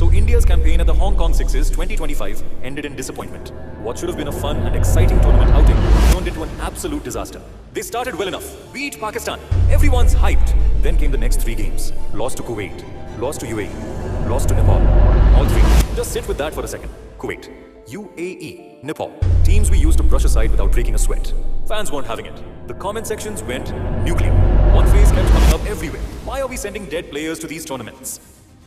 So India's campaign at the Hong Kong Sixes 2025 ended in disappointment. What should have been a fun and exciting tournament outing turned into an absolute disaster. They started well enough, beat Pakistan, everyone's hyped. Then came the next 3 games. Lost to Kuwait, lost to UAE, lost to Nepal. All 3. Just sit with that for a second. Kuwait, UAE, Nepal. Teams we used to brush aside without breaking a sweat. Fans weren't having it. The comment sections went nuclear. One phrase kept coming up everywhere. Why are we sending dead players to these tournaments?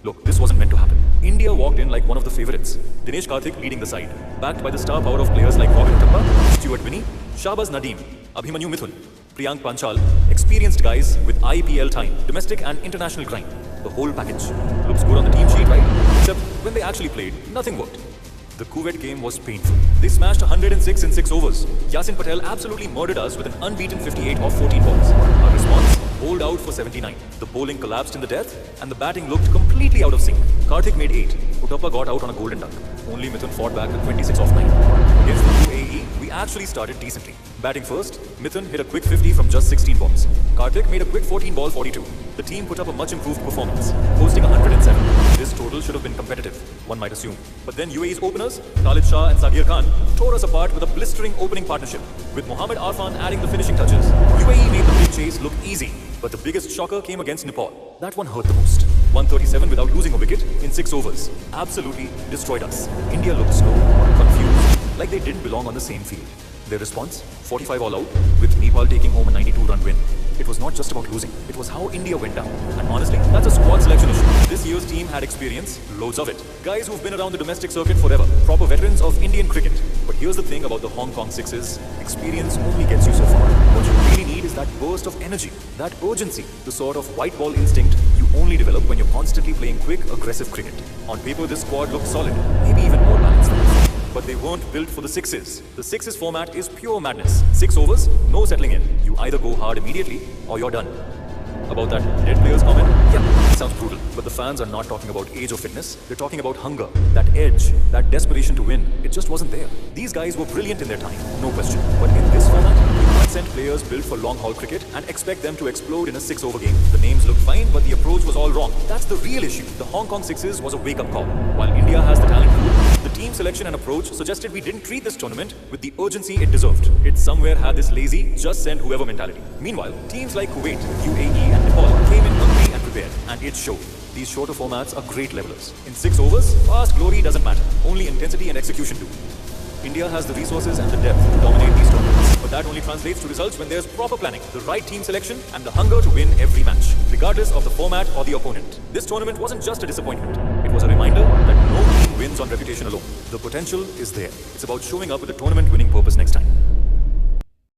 Look, this wasn't meant to happen. India walked in like one of the favorites. Dinesh Karthik leading the side, backed by the star power of players like Robin Uthappa, Stuart Binney, Shahbaz Nadeem, Abhimanyu Mithun, Priyank Panchal, experienced guys with IPL time, domestic and international grind. The whole package. Looks good on the team sheet, right? Except when they actually played, nothing worked. The Kuwait game was painful. They smashed 106 in 6 overs. Yasin Patel absolutely murdered us with an unbeaten 58 off 14 balls. Our response? Bowled out for 79. The bowling collapsed in the death, and the batting looked completely out of sync. Karthik made 8. Uthappa got out on a golden duck. Only Mithun fought back with 26 off 9. Against the UAE, we actually started decently. Batting first, Mithun hit a quick 50 from just 16 balls. Karthik made a quick 14 ball 42. The team put up a much improved performance, posting 107. This total should have been competitive, one might assume. But then UAE's openers, Khalid Shah and Saghir Khan, tore us apart with a blistering opening partnership. With Mohammad Arfan adding the finishing touches, UAE made the big chase look easy. But the biggest shocker came against Nepal. That one hurt the most. 137 without losing a wicket in 6 overs. Absolutely destroyed us. India looked slow, confused, like they didn't belong on the same field. Their response? 45 all out, with Nepal taking home a 92-run win. It was not just about losing, it was how India went down. And honestly, that's a squad selection issue. This year's team had experience, loads of it. Guys who've been around the domestic circuit forever, proper veterans of Indian cricket. But here's the thing about the Hong Kong Sixes, experience only gets you so far. What you really need is that burst of energy, that urgency, the sort of white ball instinct you only develop when you're constantly playing quick, aggressive cricket. On paper, this squad looked solid, maybe even more balanced than before. But they weren't built for the Sixes. The Sixes format is pure madness. 6 overs, no settling in. You either go hard immediately or you're done. About that dead players comment? Yeah, it sounds brutal. But the fans are not talking about age or fitness. They're talking about hunger, that edge, that desperation to win. It just wasn't there. These guys were brilliant in their time, no question. But in this format, you can't send players built for long-haul cricket and expect them to explode in a 6-over game. The names looked fine, but the approach was all wrong. That's the real issue. The Hong Kong Sixes was a wake-up call. While India has the talent pool, the team selection and approach suggested we didn't treat this tournament with the urgency it deserved. It somewhere had this lazy, just send whoever mentality. Meanwhile, teams like Kuwait, UAE and Nepal came in hungry and prepared, and it showed. These shorter formats are great levelers. In 6 overs, fast glory doesn't matter. Only intensity and execution do. India has the resources and the depth to dominate these tournaments. But that only translates to results when there's proper planning, the right team selection, and the hunger to win every match, regardless of the format or the opponent. This tournament wasn't just a disappointment. It was a reminder that no team wins on reputation alone. The potential is there. It's about showing up with a tournament-winning purpose next time.